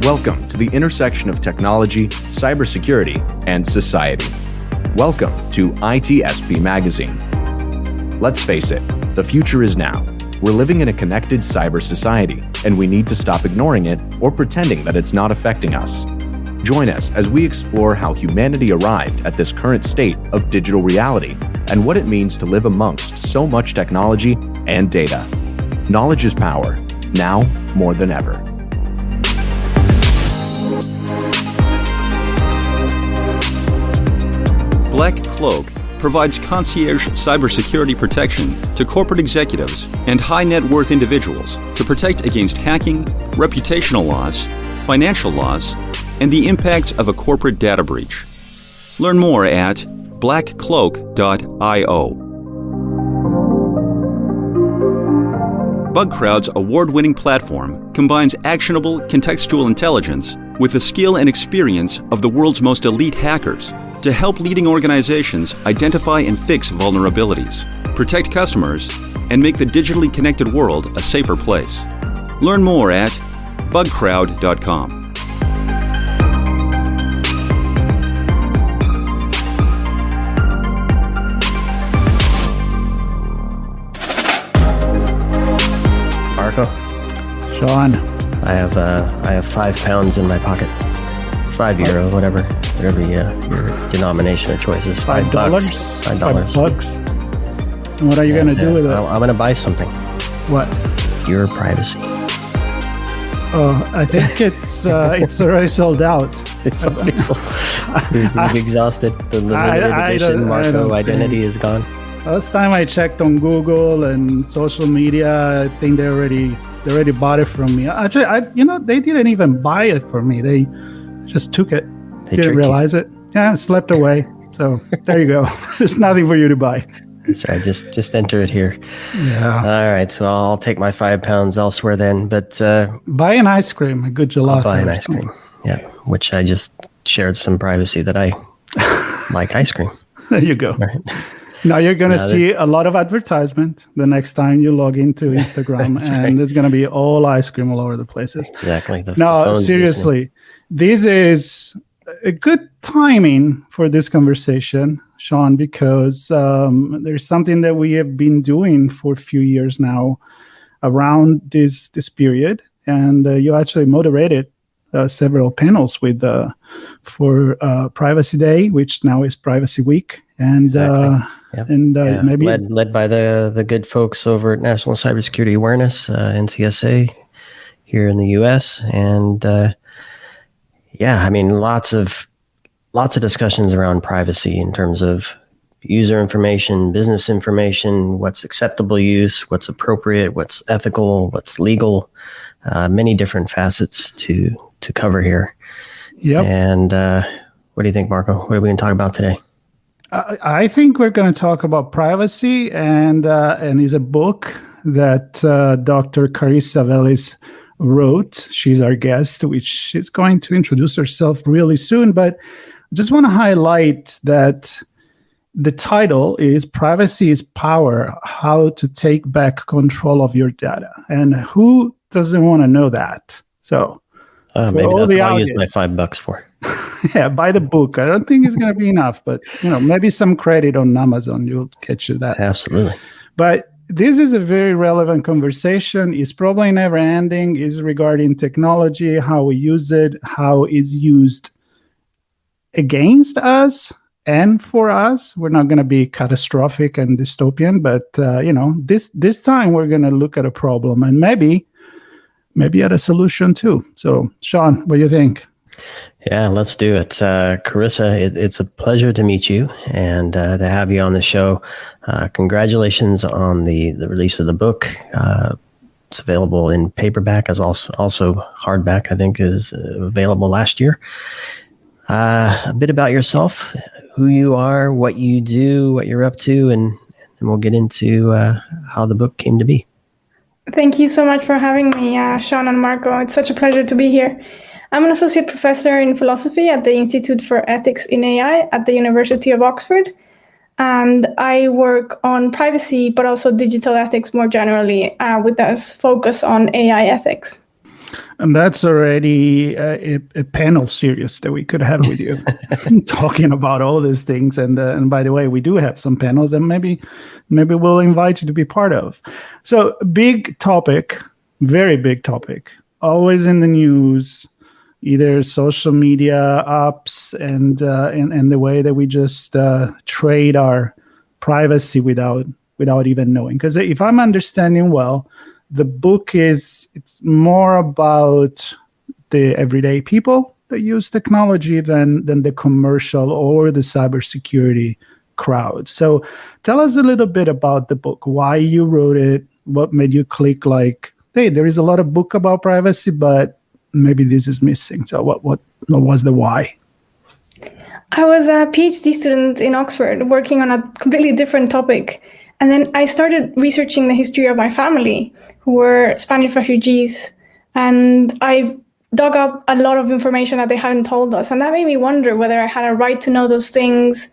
Welcome to the intersection of technology, cybersecurity, and society. Welcome to ITSP Magazine. Let's face it, the future is now. We're living in a connected cyber society, and we need to stop ignoring it or pretending that it's not affecting us. Join us as we explore how humanity arrived at this current state of digital reality and what it means to live amongst so much technology and data. Knowledge is power, now more than ever. Black Cloak provides concierge cybersecurity protection to corporate executives and high net worth individuals to protect against hacking, reputational loss, financial loss, and the impacts of a corporate data breach. Learn more at blackcloak.io. BugCrowd's award-winning platform combines actionable contextual intelligence with the skill and experience of the world's most elite hackers to help leading organizations identify and fix vulnerabilities, protect customers, and make the digitally connected world a safer place. Learn more at bugcrowd.com. Marco? Sean? I have £5 in my pocket. €5, whatever your denomination of choice is. $5. $5. And what are you going to do with it? I'm going to buy something. What? Your privacy. Oh, I think it's already sold out. It's already sold. We've exhausted the limited edition Marco identity is gone. Last time I checked on Google and social media, I think they already bought it from me. Actually, they didn't even buy it from me. They just took it. Didn't realize it. Yeah, it slept away. So there you go. There's nothing for you to buy. That's right. Just enter it here. Yeah. All right. So I'll take my £5 elsewhere then. But buy an ice cream, a good gelato. I'll buy an ice cream. Yeah. Which I just shared some privacy that I like ice cream. There you go. Right. Now you're going to see a lot of advertisement the next time you log into Instagram, and right. There's going to be all ice cream all over the places. Exactly. No, seriously, this is a good timing for this conversation, Sean, because there's something that we have been doing for a few years now around this period, and you actually moderated several panels for Privacy Day, which now is Privacy Week. And exactly. Maybe led by the good folks over at National Cybersecurity Awareness, NCSA, here in the U.S. And lots of discussions around privacy in terms of user information, business information, what's acceptable use, what's appropriate, what's ethical, what's legal, many different facets to cover here. Yep. And what do you think, Marco? What are we going to talk about today? I think we're going to talk about privacy, and is a book that Dr. Carissa Véliz wrote. She's our guest, which she's going to introduce herself really soon. But I just want to highlight that the title is Privacy is Power, How to Take Back Control of Your Data. And who doesn't want to know that? So maybe that's what I'll use my $5 for. Yeah, buy the book. I don't think it's going to be enough, but maybe some credit on Amazon, you'll get you that. Absolutely. But this is a very relevant conversation. It's probably never ending. It's regarding technology, how we use it, how it's used against us and for us. We're not going to be catastrophic and dystopian, but this time we're going to look at a problem and maybe at a solution too. So, Sean, what do you think? Yeah, let's do it. Carissa, it's a pleasure to meet you and to have you on the show. Congratulations on the release of the book. It's available in paperback, as also hardback, I think, is available last year. A bit about yourself, who you are, what you do, what you're up to, and then we'll get into how the book came to be. Thank you so much for having me, Sean and Marco. It's such a pleasure to be here. I'm an associate professor in philosophy at the Institute for Ethics in AI at the University of Oxford. And I work on privacy, but also digital ethics more generally, with us focus on AI ethics. And that's already a panel series that we could have with you, talking about all these things. And by the way, we do have some panels, and maybe we'll invite you to be part of. So big topic, very big topic, always in the news, either social media apps and the way that we just trade our privacy without even knowing. Because if I'm understanding well, the book it's more about the everyday people that use technology than the commercial or the cybersecurity crowd. So tell us a little bit about the book, why you wrote it, what made you click like, hey, there is a lot of book about privacy, but maybe this is missing. So what was the why? I was a PhD student in Oxford working on a completely different topic. And then I started researching the history of my family, who were Spanish refugees. And I dug up a lot of information that they hadn't told us. And that made me wonder whether I had a right to know those things.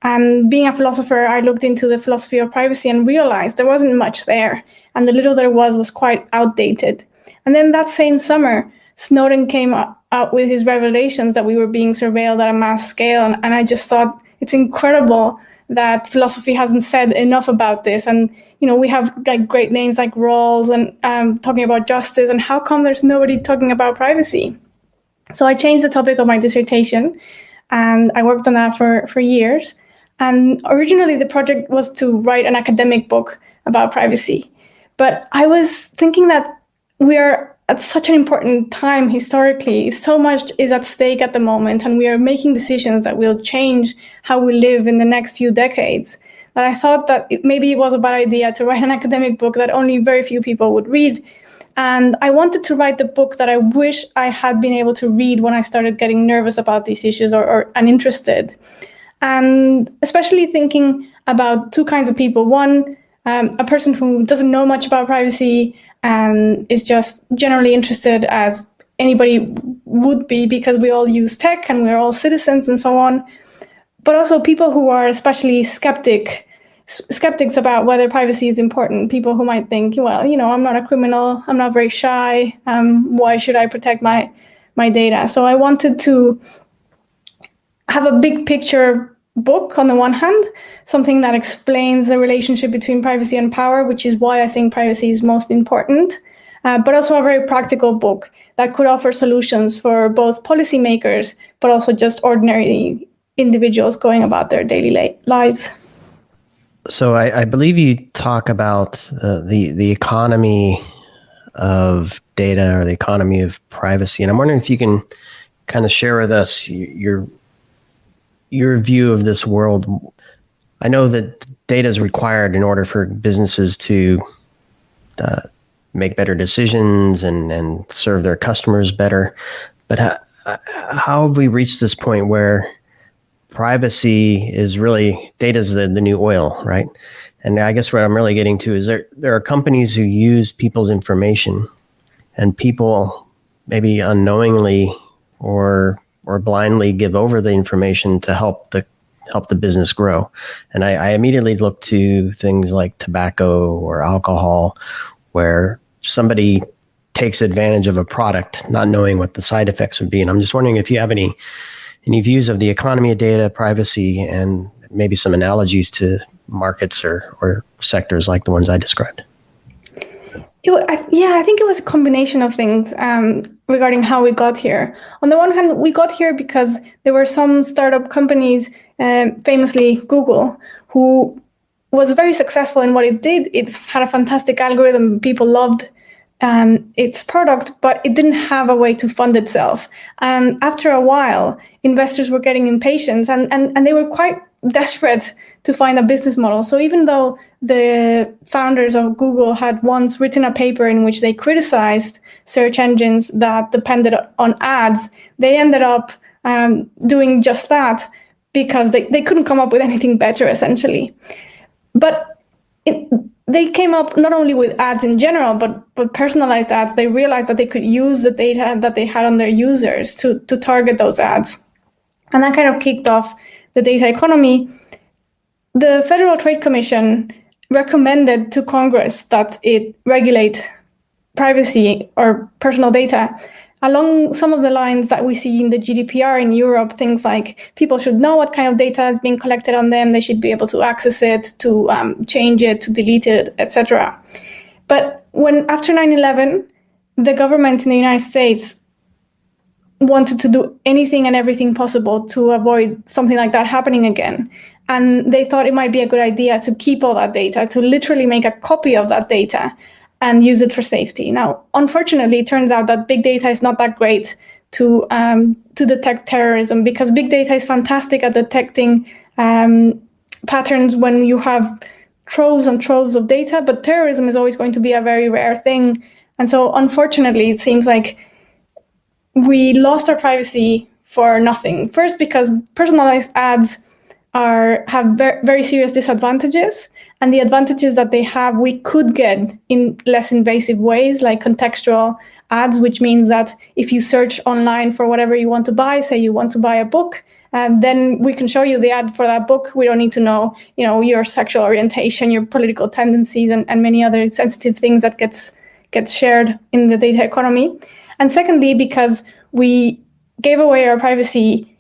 And being a philosopher, I looked into the philosophy of privacy and realized there wasn't much there. And the little there was quite outdated. And then that same summer, Snowden came out with his revelations that we were being surveilled at a mass scale. And I just thought it's incredible that philosophy hasn't said enough about this. And, we have like great names like Rawls and talking about justice. And how come there's nobody talking about privacy? So I changed the topic of my dissertation, and I worked on that for years. And originally the project was to write an academic book about privacy. But I was thinking that we are at such an important time historically. So much is at stake at the moment, and we are making decisions that will change how we live in the next few decades, that I thought that maybe it was a bad idea to write an academic book that only very few people would read. And I wanted to write the book that I wish I had been able to read when I started getting nervous about these issues or uninterested. And especially thinking about two kinds of people. One, a person who doesn't know much about privacy and is just generally interested, as anybody would be, because we all use tech and we're all citizens and so on. But also people who are especially skeptics about whether privacy is important. People who might think, well, I'm not a criminal, I'm not very shy, why should I protect my data? So I wanted to have a big picture book on the one hand, something that explains the relationship between privacy and power, which is why I think privacy is most important, but also a very practical book that could offer solutions for both policymakers, but also just ordinary individuals going about their daily lives. So I believe you talk about the economy of data, or the economy of privacy, and I'm wondering if you can kind of share with us your view of this world. I know that data is required in order for businesses to make better decisions and serve their customers better. But how have we reached this point where privacy is really, data is the new oil, right? And I guess what I'm really getting to is there are companies who use people's information, and people maybe unknowingly or blindly give over the information to help the business grow. And I immediately look to things like tobacco or alcohol, where somebody takes advantage of a product not knowing what the side effects would be. And I'm just wondering if you have any views of the economy of data, privacy, and maybe some analogies to markets or sectors like the ones I described. I think it was a combination of things regarding how we got here. On the one hand, we got here because there were some startup companies, famously Google, who was very successful in what it did. It had a fantastic algorithm. People loved its product, but it didn't have a way to fund itself. And after a while, investors were getting impatient and they were quite desperate to find a business model. So even though the founders of Google had once written a paper in which they criticized search engines that depended on ads, they ended up doing just that because they couldn't come up with anything better, essentially. But they came up not only with ads in general, but personalized ads. They realized that they could use the data that they had on their users to target those ads. And that kind of kicked off the data economy. The Federal Trade Commission recommended to Congress that it regulate privacy or personal data along some of the lines that we see in the GDPR in Europe, things like people should know what kind of data is being collected on them, they should be able to access it, to change it, to delete it, etc. But when after 9/11, the government in the United States wanted to do anything and everything possible to avoid something like that happening again. And they thought it might be a good idea to keep all that data, to literally make a copy of that data and use it for safety. Now, unfortunately, it turns out that big data is not that great to detect terrorism, because big data is fantastic at detecting patterns when you have troves and troves of data, but terrorism is always going to be a very rare thing. And so, unfortunately, it seems like we lost our privacy for nothing. First, because personalized ads have very serious disadvantages, and the advantages that they have we could get in less invasive ways, like contextual ads, which means that if you search online for whatever you want to buy, say you want to buy a book, and then we can show you the ad for that book. We don't need to know, your sexual orientation, your political tendencies, and many other sensitive things that gets shared in the data economy. And secondly, because we gave away our privacy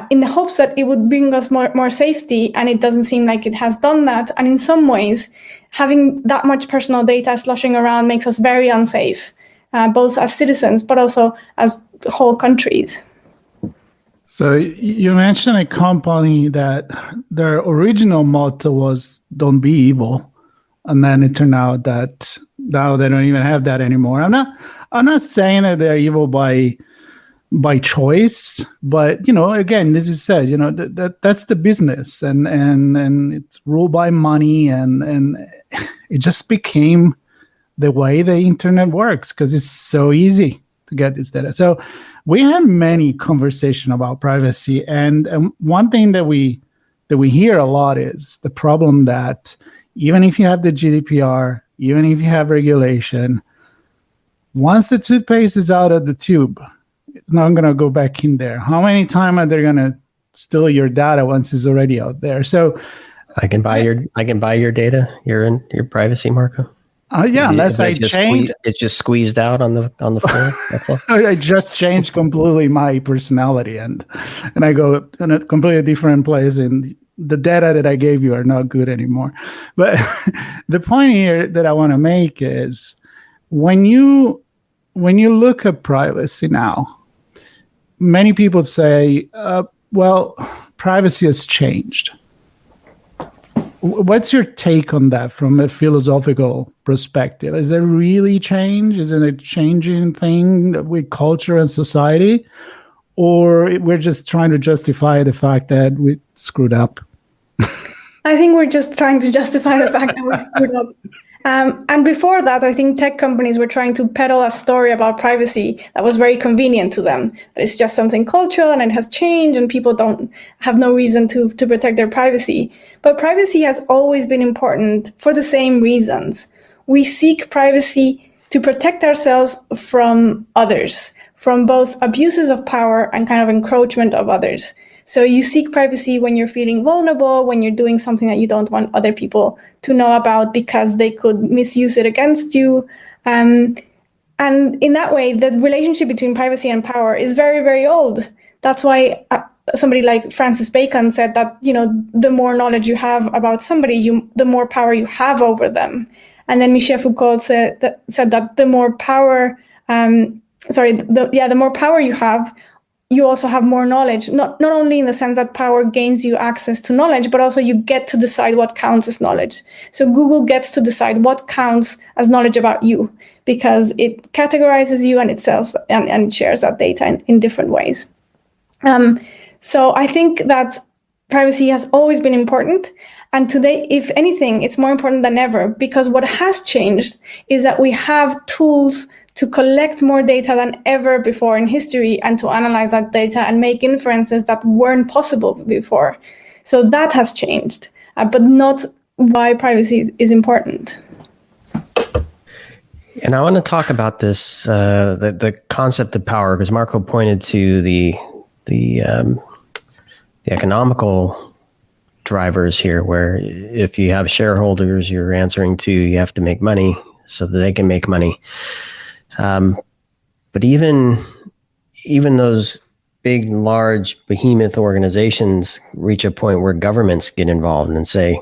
in the hopes that it would bring us more safety, and it doesn't seem like it has done that. And in some ways, having that much personal data sloshing around makes us very unsafe, both as citizens, but also as whole countries. So you mentioned a company that their original motto was "Don't be evil," and then it turned out that now they don't even have that anymore. I'm not saying that they're evil by choice, but again, as you said, that's the business, and it's ruled by money, and it just became the way the internet works because it's so easy to get this data. So we had many conversations about privacy, and one thing that we hear a lot is the problem that even if you have the GDPR, even if you have regulation, once the toothpaste is out of the tube, it's not going to go back in there. How many times are they going to steal your data once it's already out there? So I can buy your data, your privacy, Marco. Yeah, unless I change. It's just squeezed out on the floor. That's all. I just changed completely my personality, and I go in a completely different place, and the data that I gave you are not good anymore. But the point here that I want to make is when you look at privacy now, many people say, well, privacy has changed. What's your take on that from a philosophical perspective? Is it really change? Is it a changing thing with culture and society? Or we're just trying to justify the fact that we screwed up? I think we're just trying to justify the fact that we screwed up. And before that, I think tech companies were trying to peddle a story about privacy that was very convenient to them. That it's just something cultural and it has changed and people don't have no reason to protect their privacy. But privacy has always been important for the same reasons. We seek privacy to protect ourselves from others, from both abuses of power and kind of encroachment of others. So you seek privacy when you're feeling vulnerable, when you're doing something that you don't want other people to know about because they could misuse it against you. And in that way, the relationship between privacy and power is very, very old. That's why somebody like Francis Bacon said that, the more knowledge you have about somebody, the more power you have over them. And then Michel Foucault said that the more power, the more power you have, you also have more knowledge, not only in the sense that power gains you access to knowledge, but also you get to decide what counts as knowledge. So Google gets to decide what counts as knowledge about you because it categorizes you and it sells and it shares that data in different ways. So I think that privacy has always been important. And today, if anything, it's more important than ever because what has changed is that we have tools to collect more data than ever before in history and to analyze that data and make inferences that weren't possible before. So that has changed, but not why privacy is important. And I want to talk about this, the concept of power, because Marco pointed to the economical drivers here, where if you have shareholders you're answering to, you have to make money so that they can make money. But even those big, large behemoth organizations reach a point where governments get involved and say,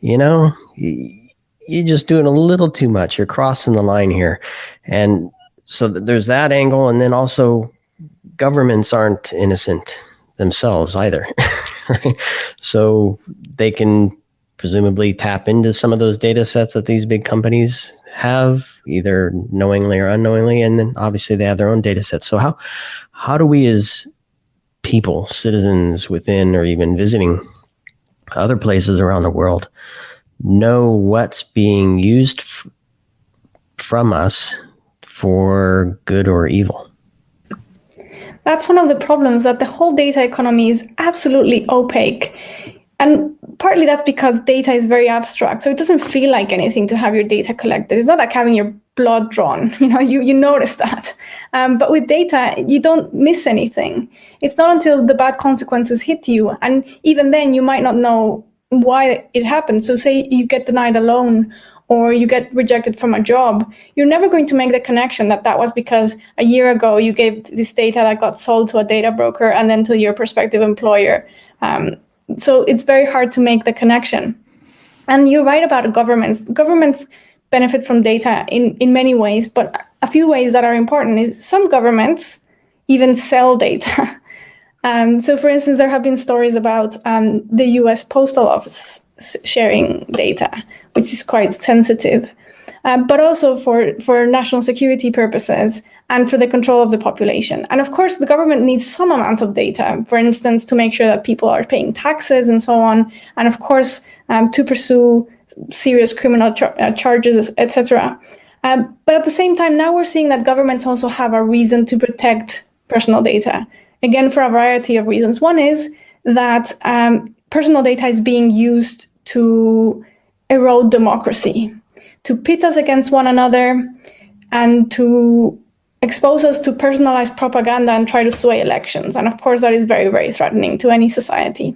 you're just doing a little too much. You're crossing the line here. And so there's that angle. And then also governments aren't innocent themselves either. Right? So they can presumably tap into some of those data sets that these big companies have, either knowingly or unknowingly. And then obviously they have their own data sets. So how do we as people, citizens within or even visiting other places around the world, know what's being used from us for good or evil? That's one of the problems, that the whole data economy is absolutely opaque. And partly that's because data is very abstract. So it doesn't feel like anything to have your data collected. It's not like having your blood drawn. You notice that. But with data, you don't miss anything. It's not until the bad consequences hit you. And even then, you might not know why it happened. So say you get denied a loan or you get rejected from a job, you're never going to make the connection that was because a year ago you gave this data that got sold to a data broker and then to your prospective employer. So it's very hard to make the connection. And you're right about governments. Governments benefit from data in many ways, but a few ways that are important is some governments even sell data. So for instance, there have been stories about the US Postal Office sharing data, which is quite sensitive, but also for national security purposes and for the control of the population. And of course, the government needs some amount of data, for instance, to make sure that people are paying taxes and so on. And of course, to pursue serious criminal charges, etc. But at the same time, now we're seeing that governments also have a reason to protect personal data, again, for a variety of reasons. One is that personal data is being used to erode democracy, to pit us against one another, and to expose us to personalized propaganda and try to sway elections. And of course, that is very, very threatening to any society.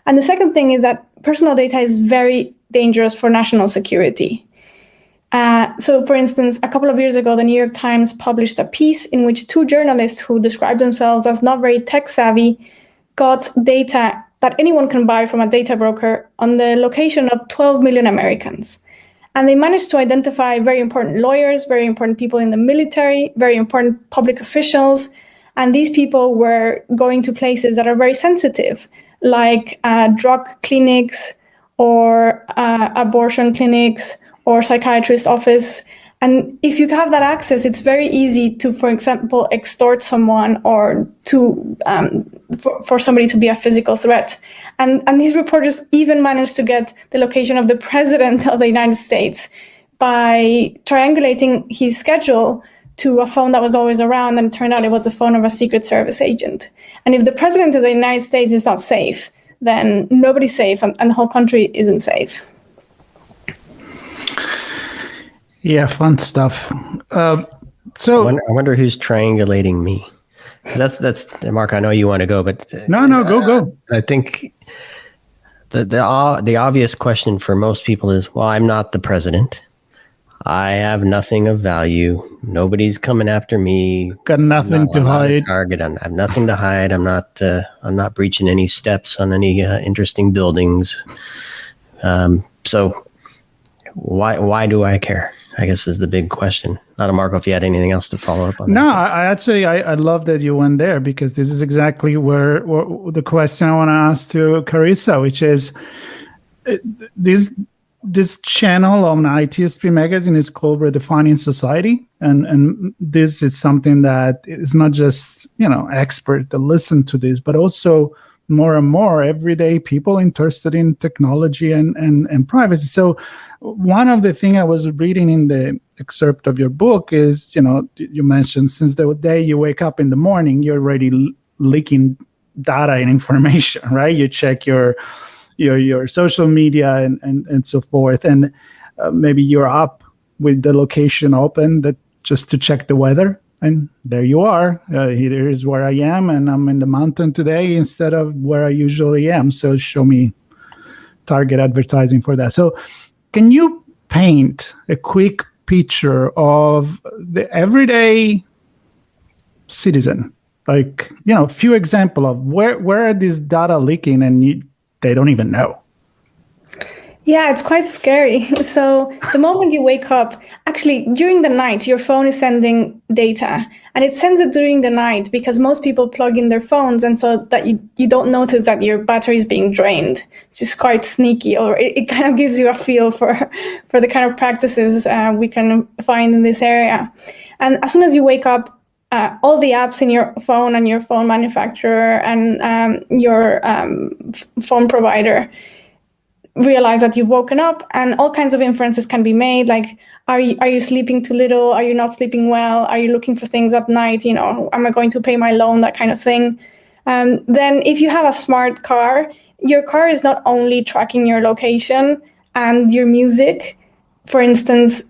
And the second thing is that personal data is very dangerous for national security. So for instance, a couple of years ago, the New York Times published a piece in which two journalists who described themselves as not very tech savvy got data that anyone can buy from a data broker on the location of 12 million Americans. And they managed to identify very important lawyers, very important people in the military, very important public officials. And these people were going to places that are very sensitive, like drug clinics or abortion clinics or psychiatrist office. And if you have that access, it's very easy to, for example, extort someone or to for somebody to be a physical threat. And these reporters even managed to get the location of the president of the United States by triangulating his schedule to a phone that was always around, and it turned out it was the phone of a Secret Service agent. And if the president of the United States is not safe, then nobody's safe, and the whole country isn't safe. Yeah, fun stuff. So I wonder who's triangulating me. That's Mark. I know you want to go, but no, go. I think the obvious question for most people is, well, I'm not the president. I have nothing of value. Nobody's coming after me. Got nothing to hide. Target. I have nothing to hide. I'm not breaching any steps on any interesting buildings. So why do I care? I guess is the big question. Not Marco, if you had anything else to follow up on. No, I love that you went there, because this is exactly where the question I want to ask to Carissa, which is this channel on ITSP Magazine is called Redefining Society, and this is something that is not just expert that listen to this, but also more and more everyday people interested in technology and privacy. So one of the things I was reading in the excerpt of your book is, you mentioned since the day you wake up in the morning, you're already leaking data and information, right? You check your social media and so forth. And maybe you're up with the location open that just to check the weather. And there you are. Here is where I am, and I'm in the mountain today instead of where I usually am. So show me target advertising for that. So can you paint a quick picture of the everyday citizen. Like, a few example of where are these data leaking and they don't even know. Yeah, it's quite scary. So the moment you wake up, actually during the night, your phone is sending data, and it sends it during the night because most people plug in their phones, and so that you don't notice that your battery is being drained, which is quite sneaky, or it kind of gives you a feel for the kind of practices we can find in this area. And as soon as you wake up, all the apps in your phone and your phone manufacturer and your phone provider realize that you've woken up, and all kinds of inferences can be made, like, are you sleeping too little? Are you not sleeping well? Are you looking for things at night? Am I going to pay my loan? That kind of thing. Then if you have a smart car, your car is not only tracking your location and your music. For instance,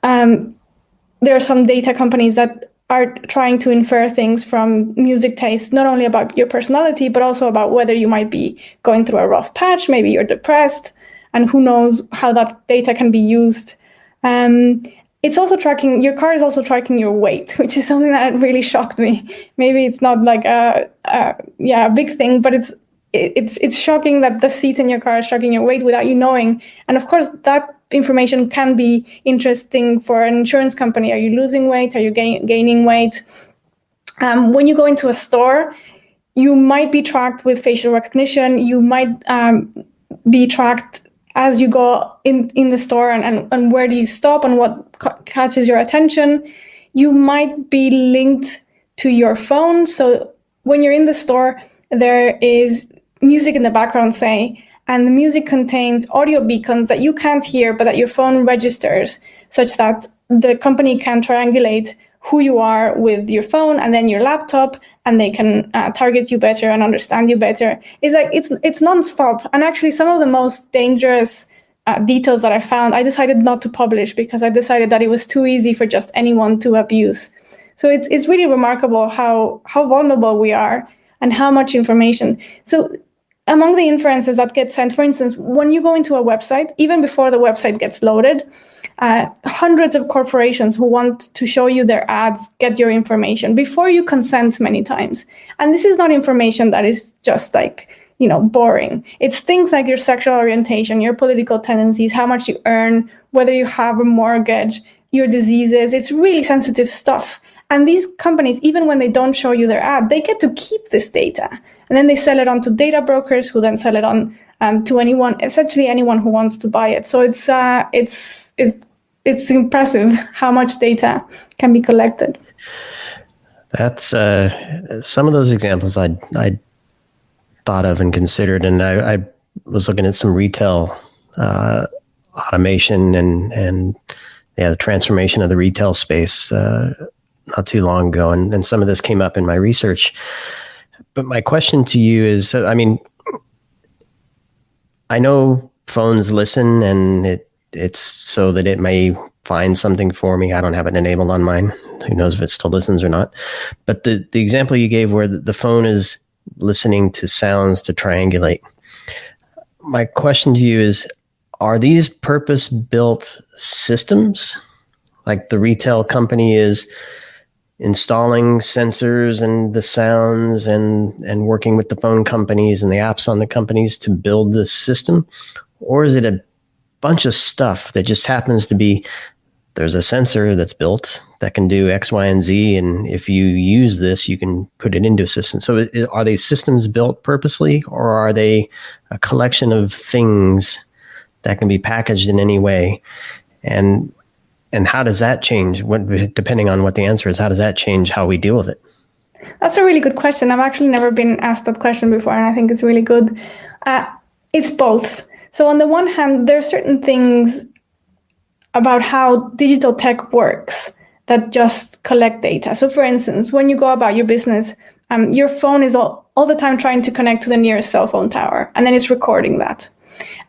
there are some data companies that are trying to infer things from music taste, not only about your personality, but also about whether you might be going through a rough patch, maybe you're depressed, and who knows how that data can be used. It's also tracking, your car is also tracking your weight, which is something that really shocked me. Maybe it's not like a big thing, but it's shocking that the seat in your car is tracking your weight without you knowing. And of course, that information can be interesting for an insurance company. Are you losing weight? Are you gaining weight? When you go into a store, you might be tracked with facial recognition. You might be tracked as you go in the store, and where do you stop and what catches your attention. You might be linked to your phone. So when you're in the store, there is music in the background, say, and the music contains audio beacons that you can't hear, but that your phone registers, such that the company can triangulate who you are with your phone and then your laptop, and they can target you better and understand you better. It's nonstop. And actually, some of the most dangerous details that I found, I decided not to publish because I decided that it was too easy for just anyone to abuse. So it's really remarkable how vulnerable we are and how much information. So among the inferences that get sent, for instance, when you go into a website, even before the website gets loaded, hundreds of corporations who want to show you their ads get your information before you consent many times. And this is not information that is just like, boring. It's things like your sexual orientation, your political tendencies, how much you earn, whether you have a mortgage, your diseases. It's really sensitive stuff. And these companies, even when they don't show you their ad, they get to keep this data. And then they sell it on to data brokers who then sell it on to essentially anyone who wants to buy it. So it's impressive how much data can be collected. That's some of those examples I thought of and considered, and I was looking at some retail automation and the transformation of the retail space not too long ago, and some of this came up in my research. But my question to you is, I know phones listen, and it's so that it may find something for me. I don't have it enabled on mine. Who knows if it still listens or not. But the example you gave where the phone is listening to sounds to triangulate. My question to you is, are these purpose-built systems? Like the retail company is installing sensors and the sounds and working with the phone companies and the apps on the companies to build this system? Or is it a bunch of stuff that just happens to be, there's a sensor that's built that can do X, Y, and Z, and if you use this, you can put it into a system. So are these systems built purposely, or are they a collection of things that can be packaged in any way? And how does that change? Depending on what the answer is, how does that change how we deal with it? That's a really good question. I've actually never been asked that question before, and I think it's really good. It's both. So on the one hand, there are certain things about how digital tech works that just collect data. So for instance, when you go about your business, your phone is all the time trying to connect to the nearest cell phone tower, and then it's recording that.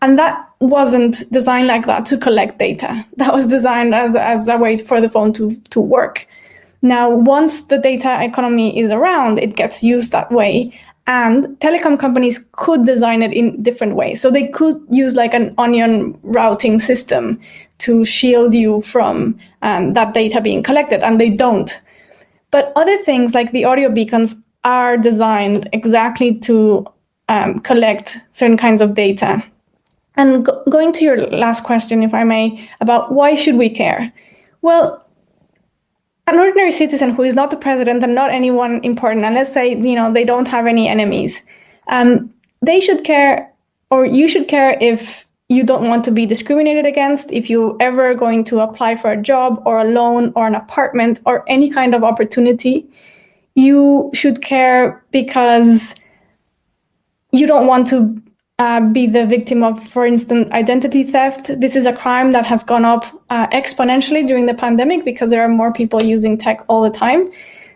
And that wasn't designed like that to collect data. That was designed as a way for the phone to work. Now, once the data economy is around, it gets used that way. And telecom companies could design it in different ways. So they could use like an onion routing system to shield you from that data being collected, and they don't. But other things like the audio beacons are designed exactly to collect certain kinds of data. And going to your last question, if I may, about why should we care? Well, an ordinary citizen who is not the president and not anyone important, and let's say, they don't have any enemies, they should care, or you should care if you don't want to be discriminated against, if you're ever going to apply for a job or a loan or an apartment or any kind of opportunity. You should care because you don't want to be the victim of, for instance, identity theft. This is a crime that has gone up exponentially during the pandemic because there are more people using tech all the time.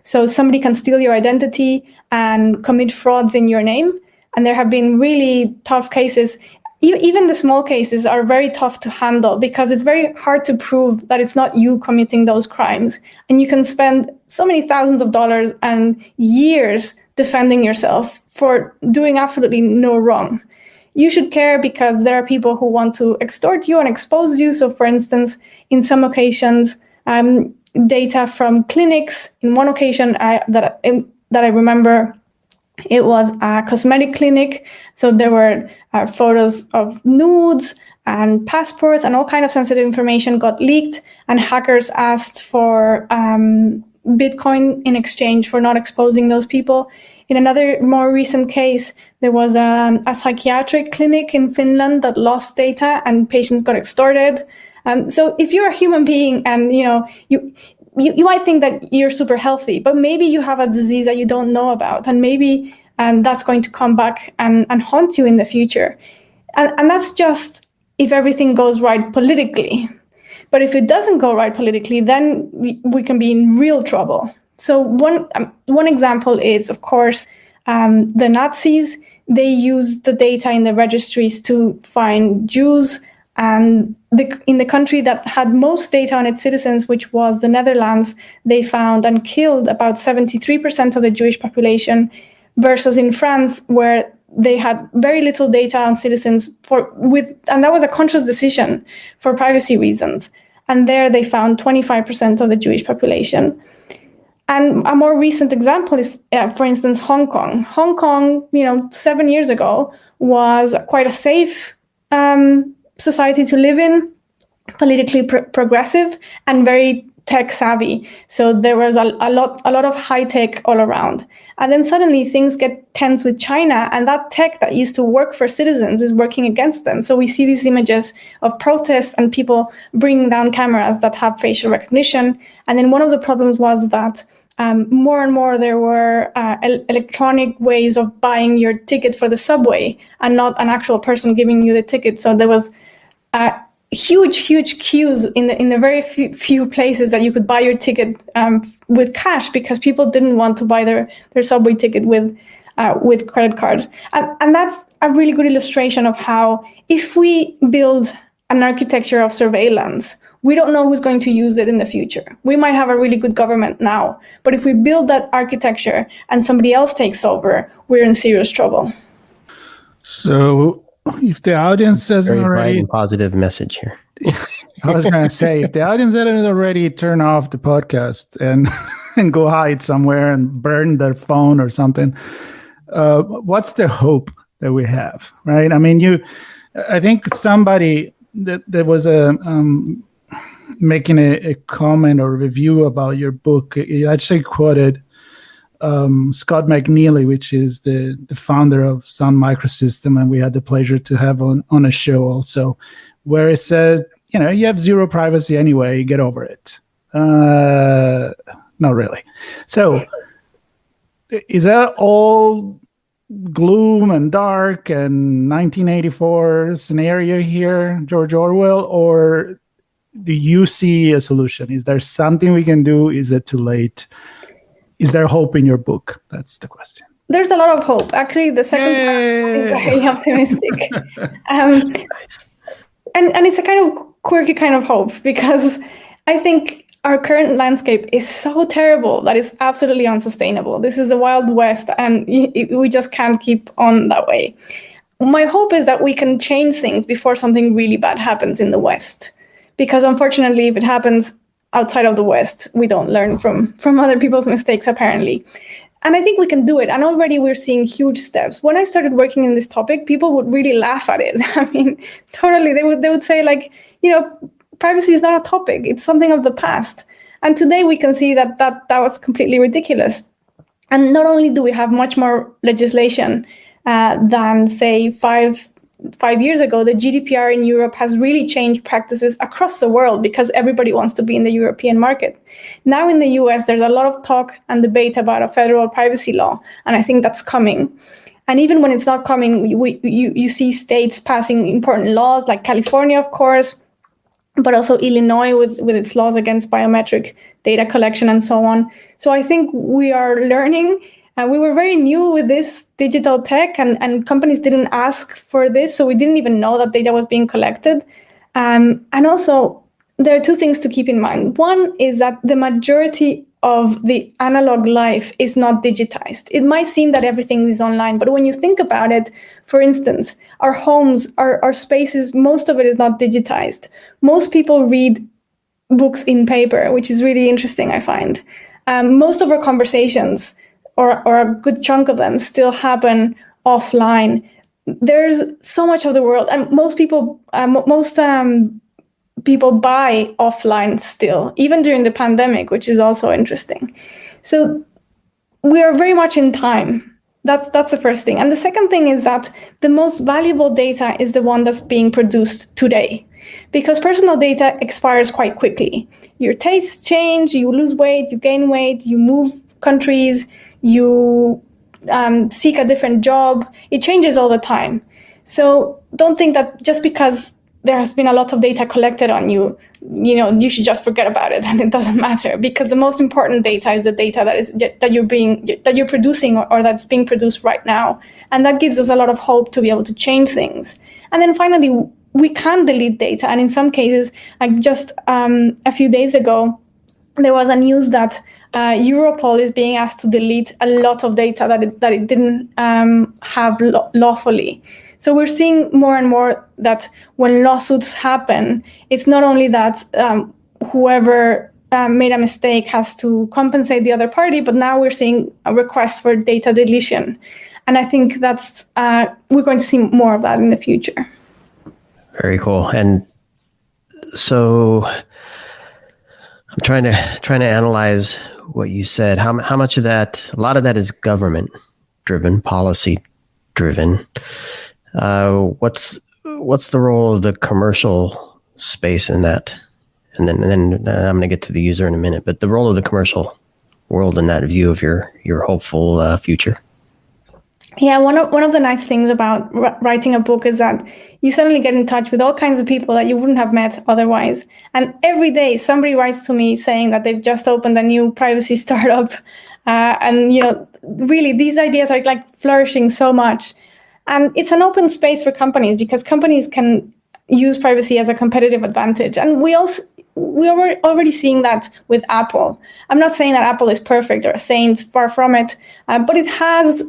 So somebody can steal your identity and commit frauds in your name. And there have been really tough cases. Even the small cases are very tough to handle because it's very hard to prove that it's not you committing those crimes. And you can spend so many thousands of dollars and years defending yourself for doing absolutely no wrong. You should care because there are people who want to extort you and expose you. So for instance, in some occasions, data from clinics. In one occasion that I remember, it was a cosmetic clinic. So there were photos of nudes and passports and all kind of sensitive information got leaked, and hackers asked for Bitcoin in exchange for not exposing those people. In another more recent case, there was a psychiatric clinic in Finland that lost data and patients got extorted. So if you're a human being and you might think that you're super healthy, but maybe you have a disease that you don't know about, and maybe that's going to come back and haunt you in the future. And that's just if everything goes right politically. But if it doesn't go right politically, then we can be in real trouble. So one example is, of course, the Nazis. They used the data in the registries to find Jews, and in the country that had most data on its citizens, which was the Netherlands, they found and killed about 73% of the Jewish population, versus in France, where they had very little data on citizens and that was a conscious decision for privacy reasons. And there they found 25% of the Jewish population. And a more recent example is, for instance, Hong Kong. Hong Kong, 7 years ago, was quite a safe society to live in, politically progressive and very tech savvy. So there was a lot of high tech all around. And then suddenly things get tense with China, and that tech that used to work for citizens is working against them. So we see these images of protests and people bringing down cameras that have facial recognition. And then one of the problems was that more and more there were electronic ways of buying your ticket for the subway and not an actual person giving you the ticket. So there was huge queues in the very few places that you could buy your ticket with cash, because people didn't want to buy their subway ticket with credit cards. And that's a really good illustration of how if we build an architecture of surveillance, we don't know who's going to use it in the future. We might have a really good government now, but if we build that architecture and somebody else takes over, we're in serious trouble. So if the audience hasn't Very bright already, and positive message here. I was going to say, if the audience hasn't already turned off the podcast and go hide somewhere and burn their phone or something, what's the hope that we have, right? I mean, I think somebody that was making a comment or review about your book, he actually quoted Scott McNealy, which is the founder of Sun Microsystem, and we had the pleasure to have on a show also, where it says, you have zero privacy anyway, get over it. Not really. So is that all gloom and dark and 1984 scenario here, George Orwell, or do you see a solution? Is there something we can do? Is it too late? Is there hope in your book? That's the question. There's a lot of hope. Actually, the second part is very optimistic. And it's a kind of quirky kind of hope, because I think our current landscape is so terrible that it's absolutely unsustainable. This is the Wild West, and we just can't keep on that way. My hope is that we can change things before something really bad happens in the West. Because unfortunately, if it happens outside of the West, we don't learn from other people's mistakes, apparently. And I think we can do it. And already we're seeing huge steps. When I started working in this topic, people would really laugh at it. I mean, totally. They would say, like, privacy is not a topic. It's something of the past. And today we can see that was completely ridiculous. And not only do we have much more legislation than, say, five years ago, the GDPR in Europe has really changed practices across the world because everybody wants to be in the European market. Now in the US, there's a lot of talk and debate about a federal privacy law, and I think that's coming. And even when it's not coming, you see states passing important laws, like California, of course, but also Illinois with its laws against biometric data collection and so on. So I think we are learning. We were very new with this digital tech, and companies didn't ask for this, so we didn't even know that data was being collected. And also, there are two things to keep in mind. One is that the majority of the analog life is not digitized. It might seem that everything is online, but when you think about it, for instance, our homes, our spaces, most of it is not digitized. Most people read books in paper, which is really interesting, I find. Most of our conversations, or a good chunk of them, still happen offline. There's so much of the world, and most people buy offline still, even during the pandemic, which is also interesting. So we are very much in time. That's the first thing. And the second thing is that the most valuable data is the one that's being produced today, because personal data expires quite quickly. Your tastes change, you lose weight, you gain weight, you move countries, you seek a different job. It changes all the time. So don't think that just because there has been a lot of data collected on you, you should just forget about it and it doesn't matter, because the most important data is the data that you're producing or that's being produced right now. And that gives us a lot of hope to be able to change things. And then finally, we can delete data. And in some cases, like just a few days ago, there was a news that Europol is being asked to delete a lot of data that it didn't have lawfully. So we're seeing more and more that when lawsuits happen, it's not only that whoever made a mistake has to compensate the other party, but now we're seeing a request for data deletion. And I think that's we're going to see more of that in the future. Very cool. And so I'm trying to analyze what you said. How much of that, a lot of that is government driven, policy driven. What's the role of the commercial space in that? And then I'm going to get to the user in a minute, but the role of the commercial world in that view of your hopeful future. Yeah, one of the nice things about writing a book is that you suddenly get in touch with all kinds of people that you wouldn't have met otherwise. And every day somebody writes to me saying that they've just opened a new privacy startup. And really these ideas are like flourishing so much. And it's an open space for companies because companies can use privacy as a competitive advantage. And we are already seeing that with Apple. I'm not saying that Apple is perfect or a saint, far from it, but it has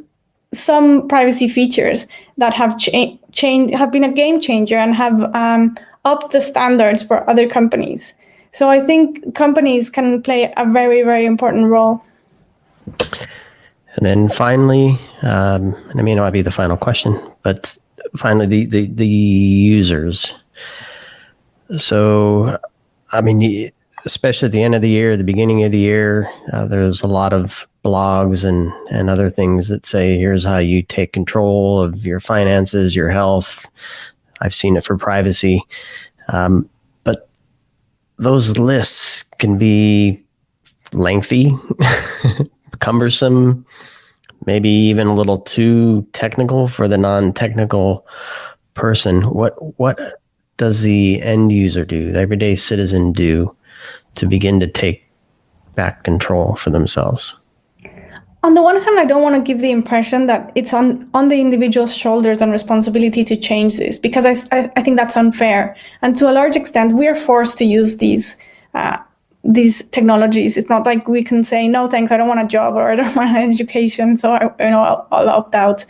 some privacy features that have been a game changer and have upped the standards for other companies. So I think companies can play a very, very important role. And then finally, and it may not be the final question, but finally, the users. So, I mean, especially at the end of the year, the beginning of the year, there's a lot of blogs and other things that say, here's how you take control of your finances, your health. I've seen it for privacy. But those lists can be lengthy, cumbersome, maybe even a little too technical for the non-technical person. What does the end user do, the everyday citizen do to begin to take back control for themselves? On the one hand, I don't want to give the impression that it's on the individual's shoulders and responsibility to change this, because I think that's unfair. And to a large extent, we are forced to use these these technologies. It's not like we can say, no, thanks, I don't want a job or I don't want an education, so I'll opt out.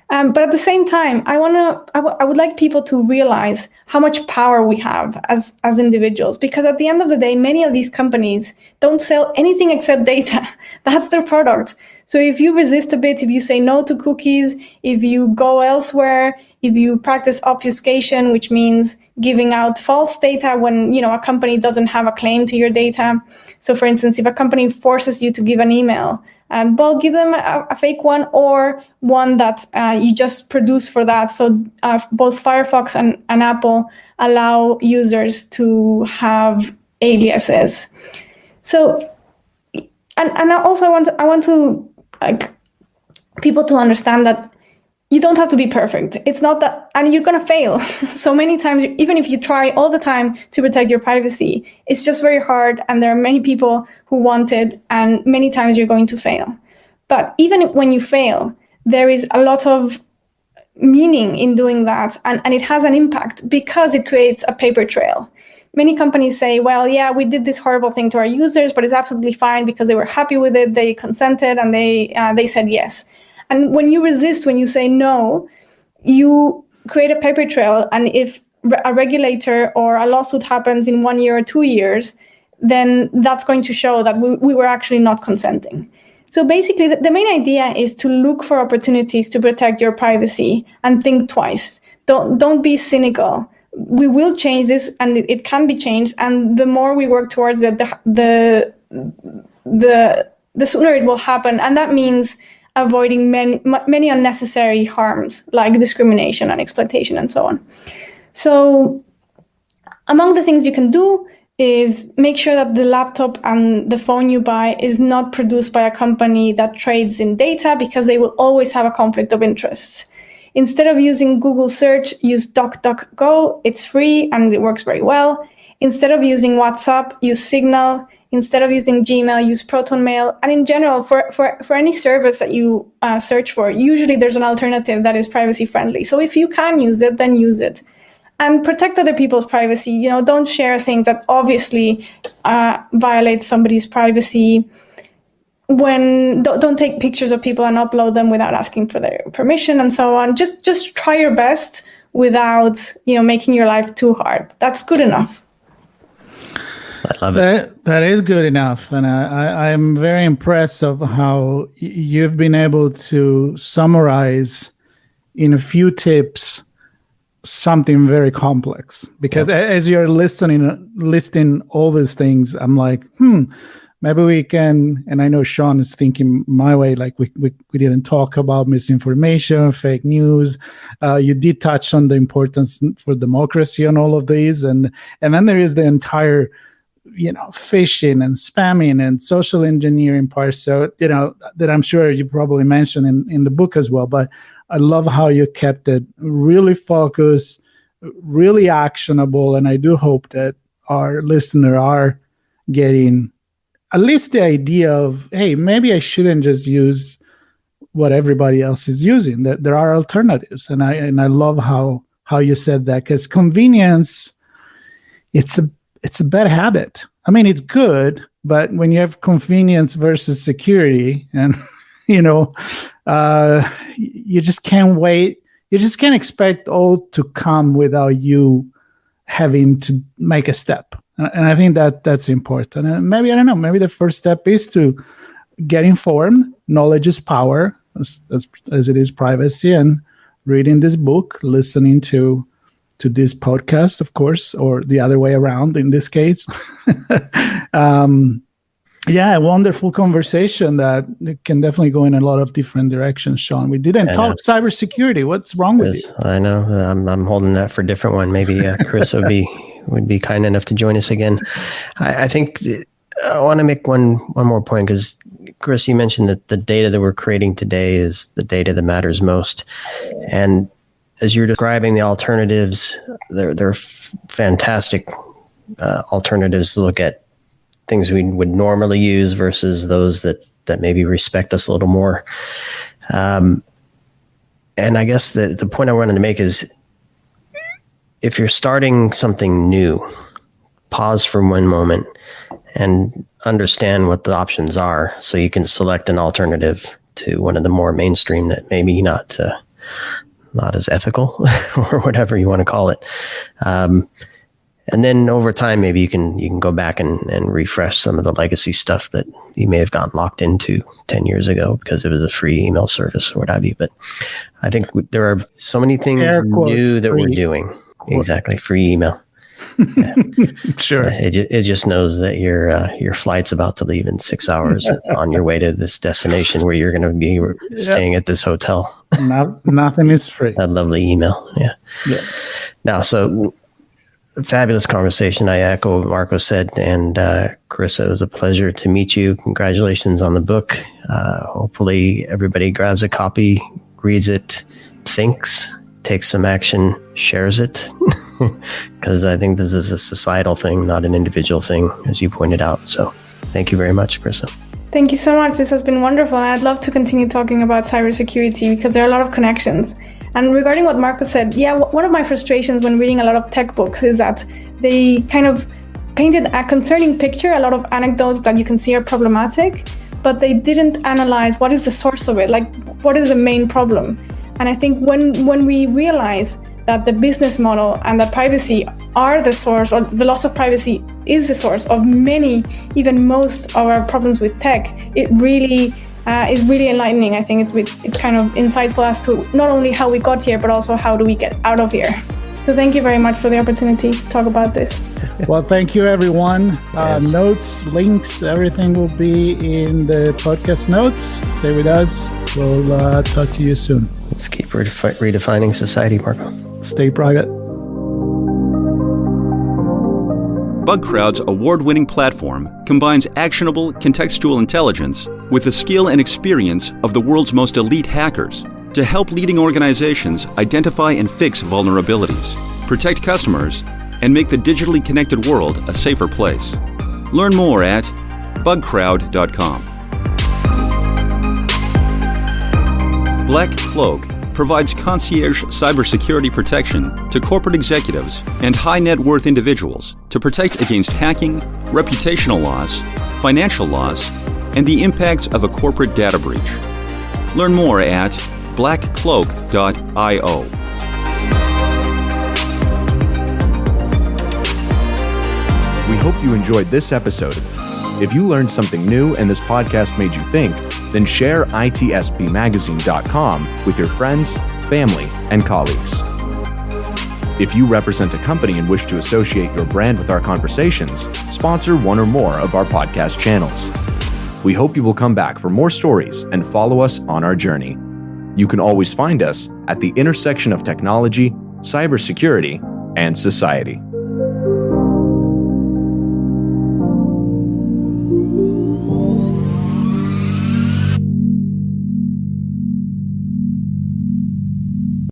But at the same time, I would like people to realize how much power we have as individuals, because at the end of the day, many of these companies don't sell anything except data. That's their product. So if you resist a bit, if you say no to cookies, if you go elsewhere, if you practice obfuscation, which means giving out false data when a company doesn't have a claim to your data. So for instance, if a company forces you to give an email, well, give them a fake one or one that you just produce for that. So both Firefox and Apple allow users to have aliases. So, and also I want to like people to understand that you don't have to be perfect. It's not that, and you're going to fail. So many times, even if you try all the time to protect your privacy, it's just very hard. And there are many people who want it, and many times you're going to fail. But even when you fail, there is a lot of meaning in doing that. And it has an impact because it creates a paper trail. Many companies say, well, yeah, we did this horrible thing to our users, but it's absolutely fine because they were happy with it. They consented and they said yes. And when you resist, when you say no, you create a paper trail. And if a regulator or a lawsuit happens in 1 year or 2 years, then that's going to show that we were actually not consenting. So basically, the main idea is to look for opportunities to protect your privacy and think twice. Don't be cynical. We will change this, and it can be changed. And the more we work towards it, the sooner it will happen. And that means avoiding many unnecessary harms like discrimination and exploitation and so on. So among the things you can do is make sure that the laptop and the phone you buy is not produced by a company that trades in data, because they will always have a conflict of interests. Instead of using Google search, use DuckDuckGo. It's free and it works very well. Instead of using WhatsApp, use Signal. Instead of using Gmail, use ProtonMail. And in general, for any service that you search for, usually there's an alternative that is privacy friendly. So if you can use it, then use it. And protect other people's privacy. Don't share things that obviously violate somebody's privacy. Don't take pictures of people and upload them without asking for their permission and so on. Just try your best without making your life too hard. That's good enough. I love it. That is good enough. And I'm very impressed of how you've been able to summarize in a few tips something very complex. Because as you're listing all these things, I'm like, maybe we can, and I know Sean is thinking my way, like we didn't talk about misinformation, fake news. You did touch on the importance for democracy on all of these. And then there is the entire phishing and spamming and social engineering part. So, that I'm sure you probably mentioned in the book as well. But I love how you kept it really focused, really actionable. And I do hope that our listeners are getting at least the idea of, hey, maybe I shouldn't just use what everybody else is using, that there are alternatives. And I love how you said that, because convenience, it's a bad habit. I mean, it's good, but when you have convenience versus security, and you just can't wait. You just can't expect all to come without you having to make a step. And I think that's important. And maybe, I don't know, maybe the first step is to get informed. Knowledge is power, as it is privacy, and reading this book, listening to this podcast, of course, or the other way around in this case. A wonderful conversation that can definitely go in a lot of different directions, Sean. We didn't talk cybersecurity. What's wrong with you? I know. I'm holding that for a different one. Maybe Carissa would be kind enough to join us again. I think I want to make one more point, because Chris, you mentioned that the data that we're creating today is the data that matters most. And as you're describing the alternatives, they're fantastic alternatives to look at things we would normally use versus those that maybe respect us a little more. And I guess the point I wanted to make is, if you're starting something new, pause for one moment and understand what the options are so you can select an alternative to one of the more mainstream that maybe not as ethical or whatever you want to call it. And then over time, maybe you can go back and refresh some of the legacy stuff that you may have gotten locked into 10 years ago because it was a free email service or what have you. But I think there are so many things new that we're doing. Exactly. Free email. Yeah. Sure. It just knows that your flight's about to leave in 6 hours on your way to this destination where you're going to be staying at this hotel. Nothing is free. That lovely email. Yeah. Now, so fabulous conversation. I echo what Marco said. And Carissa, it was a pleasure to meet you. Congratulations on the book. Hopefully everybody grabs a copy, reads it, thinks, takes some action, shares it. Because I think this is a societal thing, not an individual thing, as you pointed out. So thank you very much, Carissa. Thank you so much. This has been wonderful. And I'd love to continue talking about cybersecurity because there are a lot of connections. And regarding what Marco said, one of my frustrations when reading a lot of tech books is that they kind of painted a concerning picture, a lot of anecdotes that you can see are problematic, but they didn't analyze what is the source of it, like what is the main problem. And I think when we realize that the business model and that privacy are the source, or the loss of privacy is the source of many, even most of our problems with tech, it really is really enlightening. I think it's kind of insightful as to not only how we got here, but also how do we get out of here. So thank you very much for the opportunity to talk about this. Well, thank you, everyone. Notes, links, everything will be in the podcast notes. Stay with us. We'll talk to you soon. Let's keep redefining society, Marco. Stay private. BugCrowd's award-winning platform combines actionable contextual intelligence with the skill and experience of the world's most elite hackers to help leading organizations identify and fix vulnerabilities, protect customers, and make the digitally connected world a safer place. Learn more at bugcrowd.com. Black Cloak provides concierge cybersecurity protection to corporate executives and high net worth individuals to protect against hacking, reputational loss, financial loss, and the impacts of a corporate data breach. Learn more at blackcloak.io. We hope you enjoyed this episode. If you learned something new and this podcast made you think, then share itspmagazine.com with your friends, family, and colleagues. If you represent a company and wish to associate your brand with our conversations, sponsor one or more of our podcast channels. We hope you will come back for more stories and follow us on our journey. You can always find us at the intersection of technology, cybersecurity, and society.